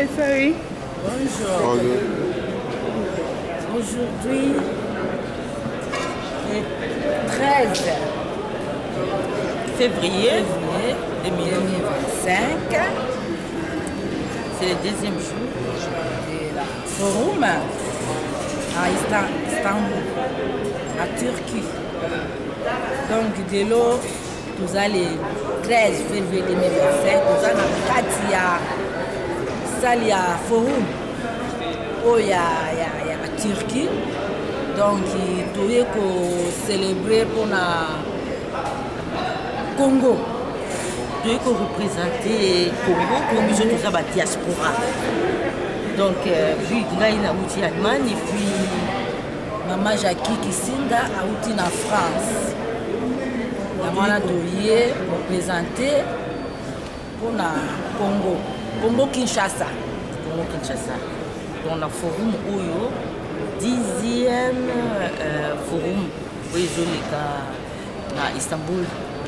Sorry. Bonjour. Aujourd'hui est 13 février 2025. C'est le deuxième jour de la forum à Istanbul, à Turquie. Donc de l'eau, nous allons le 13 février 2025, nous allons à Katia, Salia forum, où il y a la Turquie. Donc nous allons célébrer pour le Congo. Nous allons représenter le Congo comme nous sommes la diaspora. Donc, puis il y a une Allemagne et puis Maman Jackie Kisinda a outil en France. Nous allons représenter pour le Congo. Congo Kinshasa. Congo Kinshasa. Donc, le forum Oyo, 10e forum à Istanbul.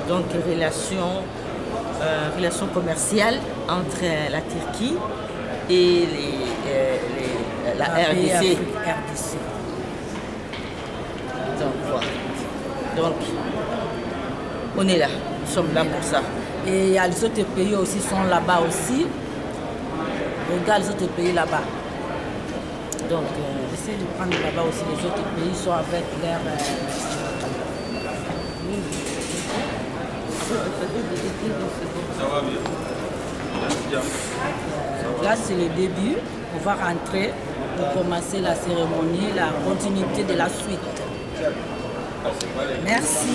Donc, relations commerciales entre la Turquie et la RDC. Donc, voilà. Donc, on est là. Nous sommes là pour ça. Et il y a les autres pays aussi sont là-bas aussi. Regarde les autres pays là-bas. Donc, essayez de prendre là-bas aussi. Les autres pays sont avec leur... Ça va bien. Là, c'est le début. On va rentrer pour commencer la cérémonie, la continuité de la suite. Merci.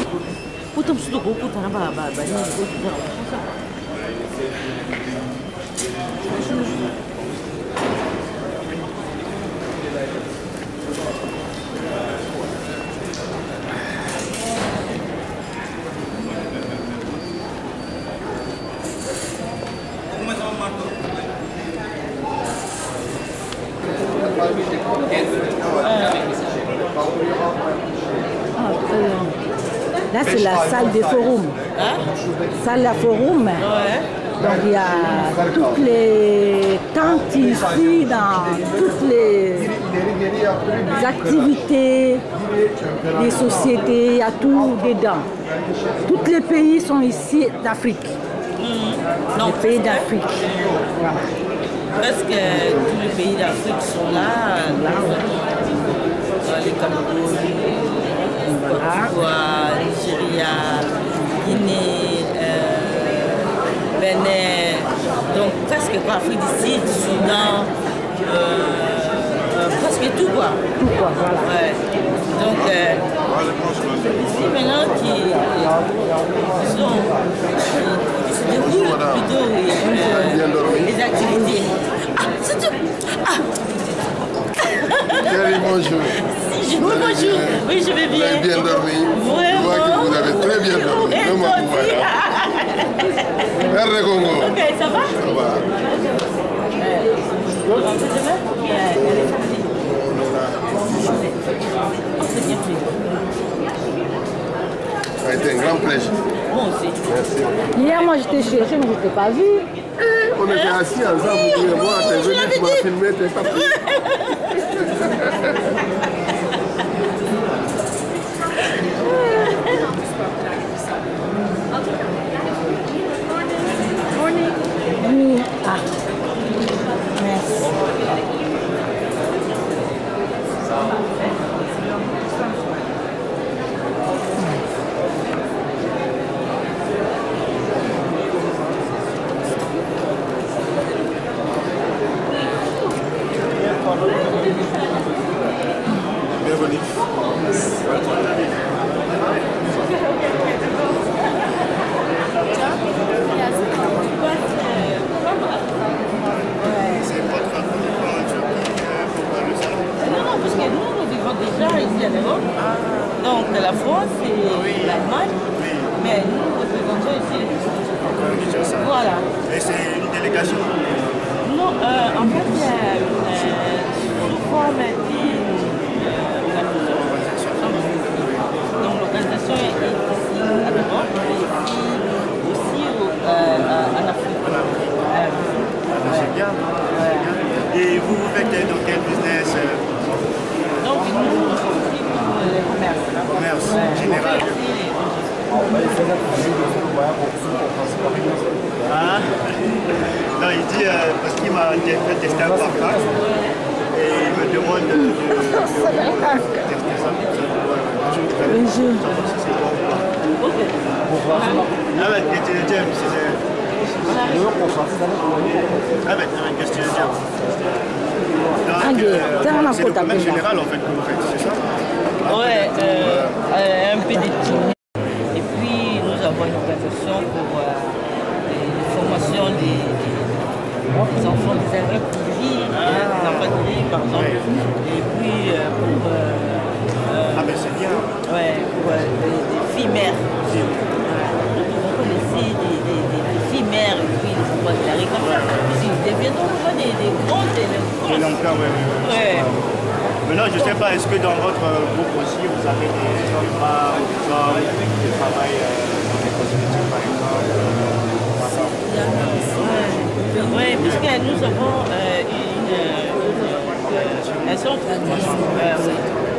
Là, c'est la salle des forums. Hein? Salle à forum. Ouais. Donc, il y a toutes les tentes ici, dans toutes les activités, les sociétés, il y a tout dedans. Tous les pays sont ici d'Afrique. Non, les pays d'Afrique. Presque tous les pays d'Afrique sont là. Les Cameroun, Côte d'Ivoire, Nigeria, Guinée, Bénin, donc presque quoi, Afrique du Sud, Soudan, presque tout quoi. Tout quoi, voilà. Ouais. Donc, ici maintenant qui se déroulent plutôt les activités. Ah, c'est tout. Ah. Bonjour. Bonjour. Oui, je vais bien. Vous avez bien dormi. Vraiment. Je vois que vous avez très bien dormi. Vraiment, vous voilà. Mère de Congo. Ok, ça va? Ça va. Ça a été un grand plaisir. Moi aussi. Merci. Hier, moi, j'étais cherchée, mais je ne t'ai pas vu. On était assis ensemble, vous et moi, t'es venu, tu m'as filmé, t'es pas pris. Oui. Ah. Merci. Bienvenue. Et vous, vous faites dans quel business? Donc, nous, le commerce. Commerce général. Hein? Non, il dit, parce qu'il m'a fait tester un parfum, et il me demande de tester ça. Evet, getireceğim size. Evet, qu'est-ce que tu veux dire? C'est le commerce général en fait que vous faites, c'est ça? Ouais, un peu de tout. Et puis nous avons une organisation pour les formations des enfants des agriculteurs, des enfants de riz par exemple. Et puis pour ah ben c'est bien. Ouais, pour des filles mères. Vous connaissez des filles mères et puis les enfants de la riz comme ça. Ils deviendront des grands délinquants. Ouais. Maintenant, je ne sais pas, est-ce que dans votre groupe aussi, vous avez des femmes qui travaillent dans les cosmétiques, par exemple? Oui, puisque nous avons un centre.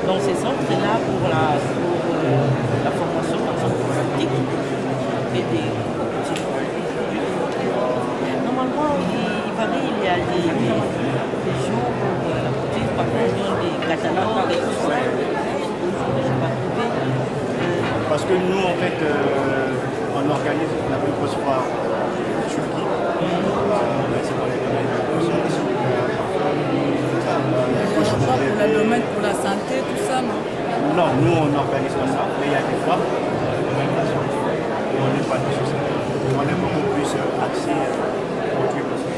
Donc, ces centres-là pour la formation en cosmétique et des normalement, il paraît qu'il y a des jours pour par exemple des catalogues et tout ça. Parce que nous, en fait, on organise la plus grosse foire en Turquie. C'est pour les domaines de pour le domaine pour la santé, tout ça, non? Non, nous on organise pas ça, mais il y a des fois, on n'est pas sur ça. On est beaucoup plus axé produits aussi.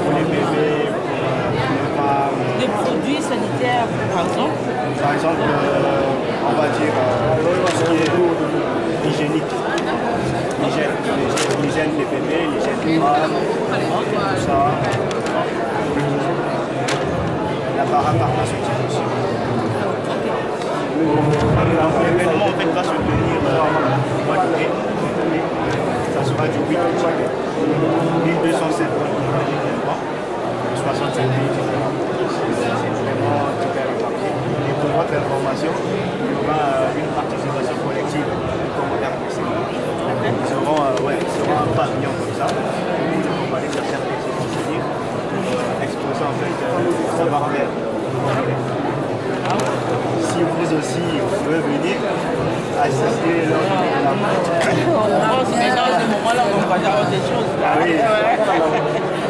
Pour les bébés, pour les femmes. Des produits sanitaires, par exemple? Par exemple, on va dire ce qui est hygiénique. L'hygiène des bébés, l'hygiène des femmes, tout ça. La pharmaceutique aussi. L'événement en fait va se tenir au mois de mai. Ça sera du 8 au 10 mai. 1250 différents, 65 pays différents. C'est vraiment super réparti. Et pour votre information, il y aura une participation collective du commandant de ces Ils auront un pavillon comme ça. On va aller chercher un petit souvenir pour exposer en fait savoir-faire. Si vous aussi pouvez venir assister lors de la fête. Dans ce moment-là, on va dire des choses. Ah oui.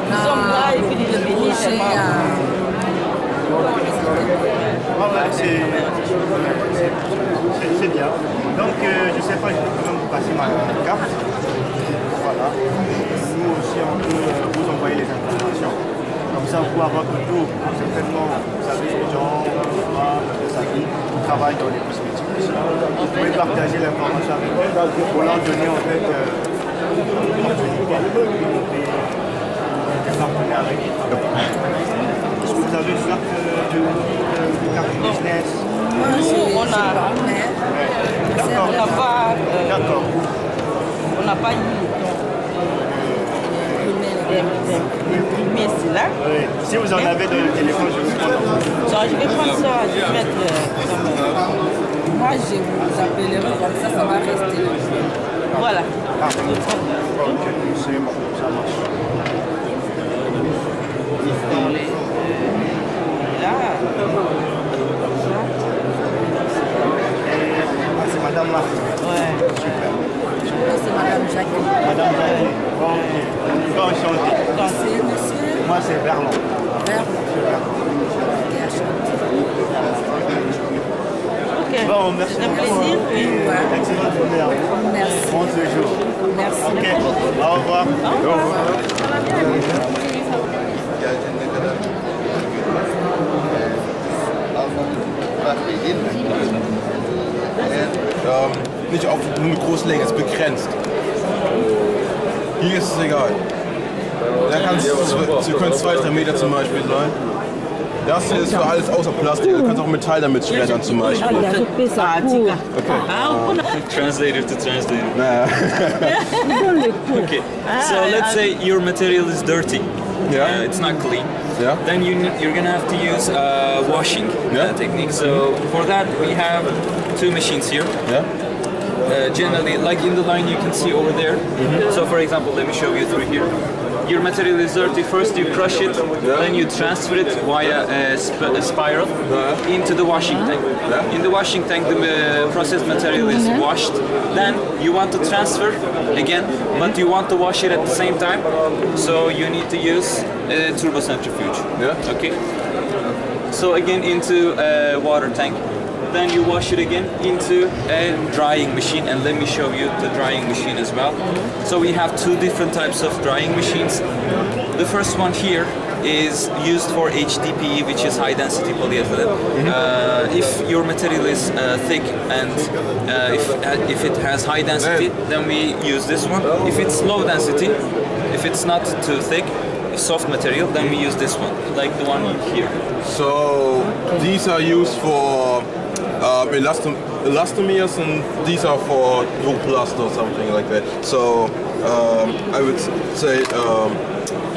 Nous sommes là et puis les bénis, c'est bien. Donc, je ne sais pas, je peux quand même vous passer ma carte. Voilà. Nous aussi, on peut vous envoyer les informations. Comme ça, vous, à votre tour, certainement, vous avez des gens, des amis qui travaillent dans les cosmétiques aussi. Vous pouvez partager l'information avec eux pour leur donner en fait l'opportunité de partenaire avec eux. Est-ce que vous avez une carte de business? On n'a pas eu d'imprimer cela. Oui. Si vous en avez dans le téléphone, je vais prendre. Je vais prendre ça, je vais mettre moi, je vous appellerai comme ça va rester. Voilà. Ah, ok, c'est bon, ça marche. Là, c'est Madame Marc. Ouais. Super. C'est Madame Jacques. Madame Jacques. Ok. Enchanté. C'est monsieur. Moi, c'est Vernon. Vernon. Ok. Bon, merci. C'est un plaisir. Excellente journée à vous. Merci. Bon séjour. Merci. Ok. Au revoir. Au revoir. Nicht auf nur eine große Länge, es ist begrenzt. Hier ist es egal. Da kann es, Sie können 2-3 Meter zum Beispiel sein. Das hier ist für alles außer Plastik. Du kannst auch Metall damit schreddern zum Beispiel. Translator to translator. Okay, so let's say your material is dirty. Yeah. It's not clean. Yeah. Then you're gonna have to use washing technique. So for that we have two machines here. Yeah. Generally, like in the line you can see over there. So for example, let me show you through here. Your material is dirty. First you crush it, then you transfer it via a spiral into the washing tank. In the washing tank, the processed material is washed. Then you want to transfer again, but you want to wash it at the same time. So you need to use a turbocentrifuge. Yeah. Okay. So again into a water tank. Then you wash it again into a drying machine, and let me show you the drying machine as well. So we have two different types of drying machines. The first one here is used for HDPE, which is high density polyethylene. If your material is thick and if it has high density, then we use this one. If it's low density, if it's not too thick, soft material, then we use this one, like the one here. So these are used for elastomers, and these are for Duplast or something like that. So I would say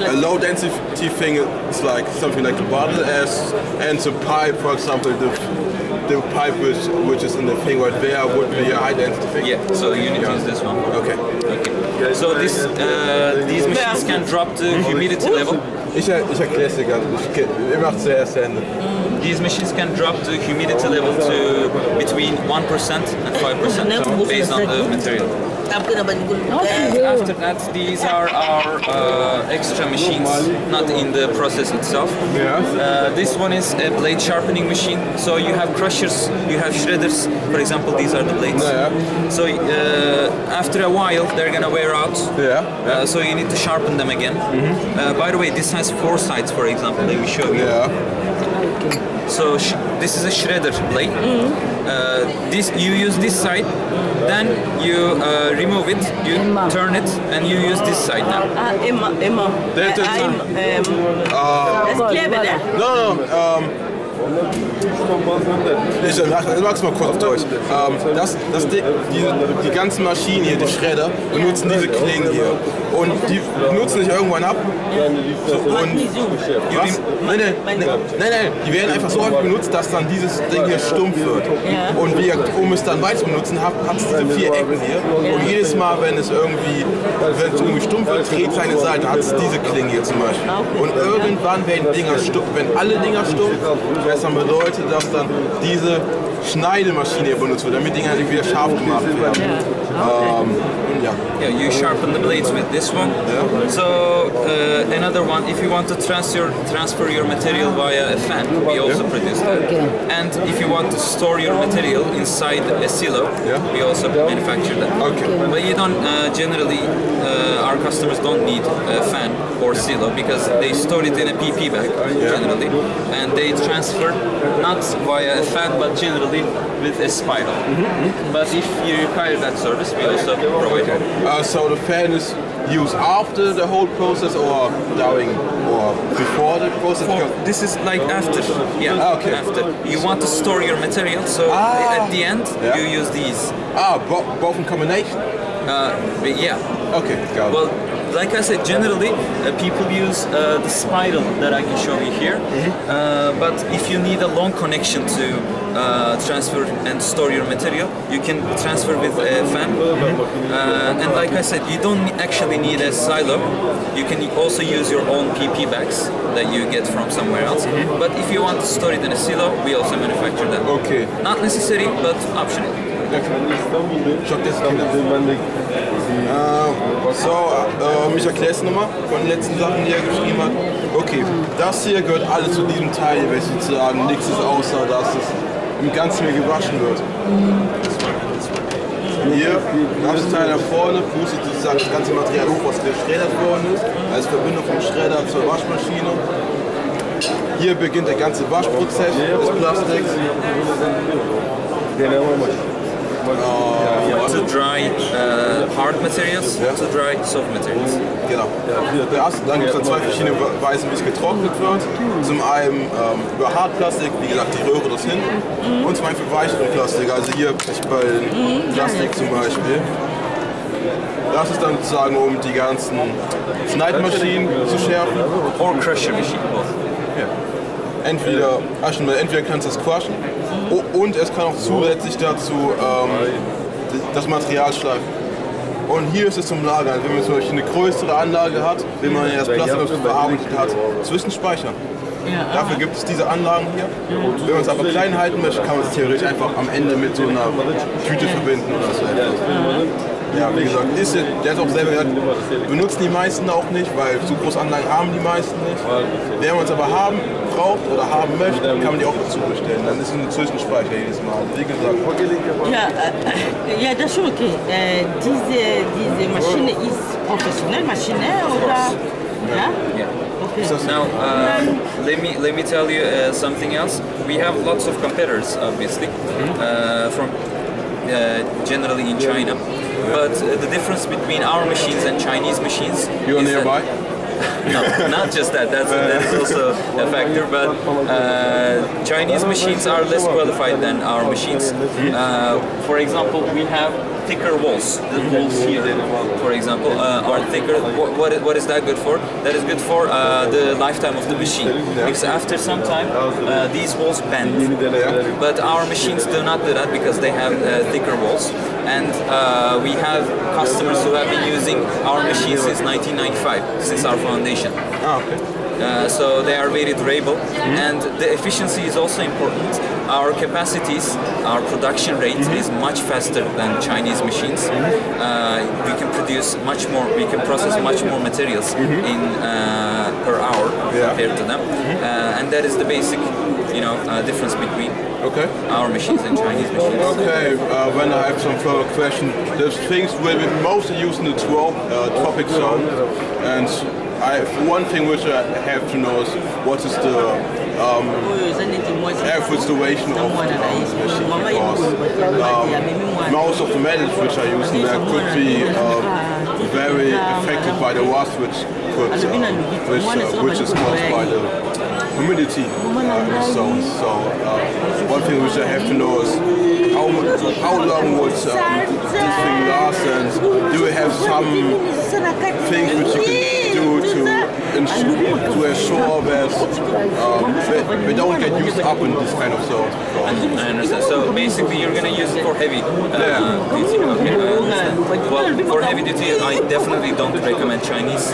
a low density thing is like something like the bottle S, and the pipe, for example, the pipe which is in the thing right there would be a high density thing. Yeah, so you need to use this one. Okay. So these machines can drop the humidity level. Ich erkläre es dir ganz. Ich mache zuerst Ende. These machines can drop the humidity level to between 1% and 5% based on the material. After that, these are our extra machines, not in the process itself. This one is a blade sharpening machine. So you have crushers, you have shredders. For example, these are the blades. So after a while, they're gonna wear out. So you need to sharpen them again. By the way, this has 4 sides. For example, let me show you. So this is a shredder blade. This you use this side, then you remove it, you turn it, and you use this side now. Ich mag's mal kurz auf Deutsch. Die ganzen Maschinen hier, die Schredder, benutzen diese Klingen hier. Und die nutzen sich irgendwann ab. Nein, die werden einfach so oft benutzt, dass dann dieses Ding hier stumpf wird. Und um es dann weiter zu benutzen, hat es diese 4 Ecken hier. Und jedes Mal, wenn es irgendwie stumpf wird, dreht seine Seite, hat es diese Klingen hier zum Beispiel. Und irgendwann werden Dinger stumpf. Wenn alle Dinger stumpf, das dann bedeutet, dass dann diese Schneidemaschine hier benutzt wird, damit Dinger wieder scharf gemacht werden. Yeah, you sharpen the blades with this one. So another one, if you want to transfer your material via a fan, we also produce that. And if you want to store your material inside a silo, we also manufacture that. But you don't generally, our customers don't need a fan or silo because they store it in a PP bag generally, and they transfer not via a fan but generally with a spiral. But if you require that service, we also provide it. So the fan is used after the whole process or during or before the process? This is like after. Yeah, after. You want to store your material, so at the end you use these. Both in combination? Yeah. Okay, got it. Well, like I said, generally people use the spiral that I can show you here. But if you need a long connection to transfer and store your material, you can transfer with a fan. And like I said, you don't actually need a silo. You can also use your own PP bags that you get from somewhere else. But if you want to store it in a silo, we also manufacture them. Okay. Not necessary, but optional. Ich erkläre es nochmal von den letzten Sachen, die er geschrieben hat. Okay, das hier gehört alles zu diesem Teil, welches sozusagen nichts ist, außer dass es im Ganzen hier gewaschen wird. Hier, das Teil da vorne, pustet sozusagen das ganze Material hoch, was geschreddert worden ist, als Verbindung vom Schredder zur Waschmaschine. Hier beginnt der ganze Waschprozess des Plastiks. to dry hard materials, to dry soft materials. Genau. Dann gibt es zwei verschiedene Weisen, wie es getrocknet wird. Zum einen über Hartplastik, wie gesagt die Röhre das hinten, und zum einen für weicheren Plastik, also hier bei Plastik zum Beispiel. Das ist dann sozusagen, um die ganzen Schneidmaschinen zu schärfen. Or crusher machine. Ja. Entweder kannst du es crushen und es kann auch zusätzlich dazu das Material schleifen. Und hier ist es zum Lagern. Wenn man zum Beispiel eine größere Anlage hat, wenn man das Plastik verarbeitet hat, zwischenspeichern. Dafür gibt es diese Anlagen hier. Wenn man es aber klein halten möchte, kann man es theoretisch einfach am Ende mit so einer Tüte verbinden oder so etwas. Ja, wie gesagt, der hat auch selber gesagt, benutzen die meisten auch nicht, weil so große Anlagen haben die meisten nicht. Wenn man es aber braucht oder haben möchte, kann man die auch dazu bestellen. Dann ist es ein Zwischenspeicher jedes Mal. Wie gesagt. Ja, das ist schon okay. Diese Maschine ist professionell, Maschine oder? Ja? Okay. Now, let me tell you something else. We have lots of competitors, obviously, from generally in China. But the difference between our machines and Chinese machines. You're nearby? No, not just that. That is also a factor. But Chinese machines are less qualified than our machines. For example, we have thicker walls. The walls here, for example, are thicker. What is that good for? That is good for the lifetime of the machine. Because after some time, these walls bend. But our machines do not do that because they have thicker walls. And we have customers who have been using our machines since 1995, since our foundation. So they are very durable, and the efficiency is also important. Our capacities, our production rate is much faster than Chinese machines. We can produce much more, we can process much more materials in per hour compared to them, and that is the basic, difference between our machines and Chinese machines. Okay, when I have some further questions, the things will be mostly used in the 12 tropic zone, and one thing which I have to know is what is the average duration of the machine, because most of the metals which are used in there could be very affected by the rust which is caused by the humidity in the zones. So one thing which I have to know is how long would this thing last, and do we have some things which you can do to assure that we don't get used up in this kind of zone? I understand. So basically you're going to use it for heavy duty. Okay, I understand. Well, for heavy duty I definitely don't recommend Chinese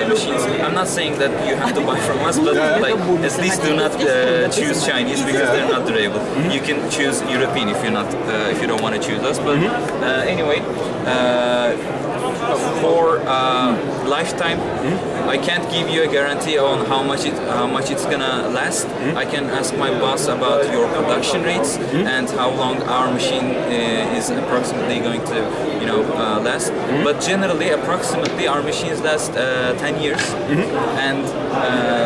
machines. I'm not saying that you have to buy from us, but like at least do not choose Chinese because they're not durable. You can choose European if you're not if you don't want to choose us. But anyway, for lifetime, I can't give you a guarantee on how much it's gonna last. I can ask my boss about your production rates and how long our machine is approximately going to last. But generally, approximately our machines last 10 years, and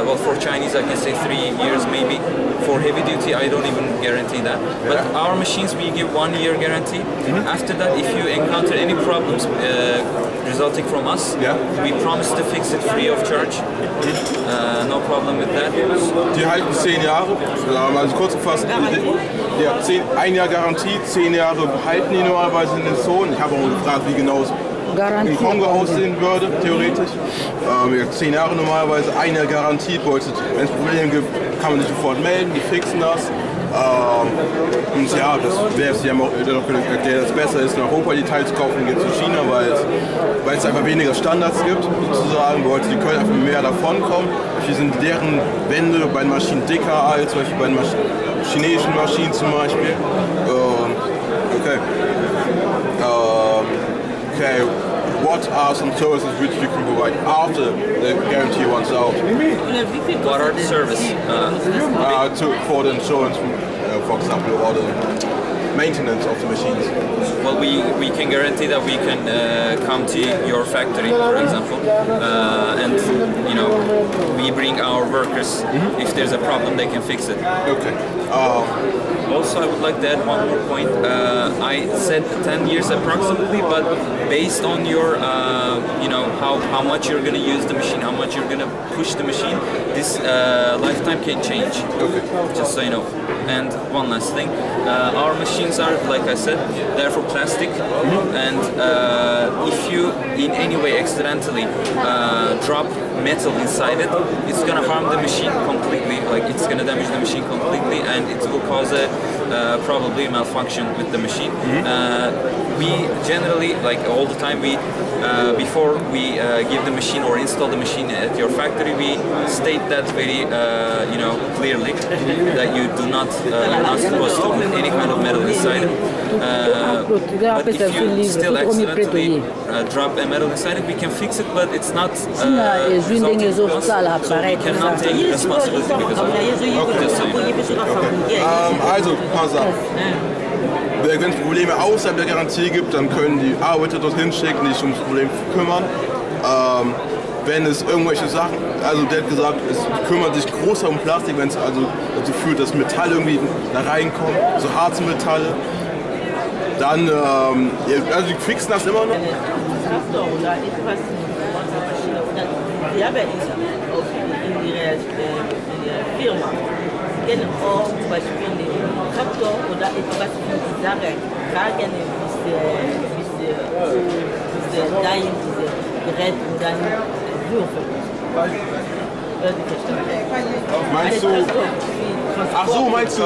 well, for Chinese I can say 3 years maybe. For heavy duty I don't even guarantee that. But our machines we give 1 year guarantee. After that, if you encounter any problems resulting from us, we promise to fix it free of charge. No problem with that. Die halten 10 Jahre, also kurz gefasst, ein Jahr Garantie, 10 Jahre halten die normalerweise in den Zonen. Ich habe auch gefragt, wie genau es in Kongo aussehen würde, theoretisch. 10 Jahre normalerweise, 1 Jahr Garantie, bedeutet, wenn es Probleme gibt, kann man sich sofort melden, die fixen das. Und ja, das wäre es ja noch erklärt, dass es besser ist, in Europa die Teile zu kaufen, geht zu China, weil es einfach weniger Standards gibt, sozusagen, wo die können einfach mehr davon kommen. Hier sind deren Wände bei den Maschinen dicker als zum Beispiel bei den chinesischen Maschinen zum Beispiel. Okay, what are some services which you can provide after the guarantee runs out? What are the services? For the insurance, for example, or the maintenance of the machines. Well, we can guarantee that we can come to your factory, for example, and we bring our workers. If there's a problem, they can fix it. Okay. also I would like to add one more point. I said 10 years approximately, but based on your, you know, how much you're going to use the machine, how much you're going to push the machine, this lifetime can change. Okay. Just so you know. And one last thing, our machines are, like I said, they're for plastic, and if you in any way accidentally drop metal inside it, it's going to harm the machine completely, like it's going to damage the machine completely, and it will cause a probably malfunction with the machine. We generally, like all the time, we before we give the machine or install the machine at your factory, we state that very you know, clearly that you do not you're not supposed to put any kind of metal inside it. But if you still accidentally drop a metal inside it, we can fix it, but it's not resulting in us, so we cannot take responsibility because of it. Just so you know. Also, ein paar Sachen. Wenn es Probleme außerhalb der Garantie gibt, dann können die Arbeiter dorthin schicken, die sich um das Problem kümmern. Wenn es irgendwelche Sachen, also der hat gesagt, es kümmert sich großer um Plastik, wenn es also dazu führt, dass Metall irgendwie da reinkommt, so Harzmetalle, dann, also die fixen das immer noch. Firma kennen auch zum Beispiel den Traktor oder etwas für die Sache tragen bis dahin diese Gerät und dann würfeln. Meinst du? Ach so, meinst du?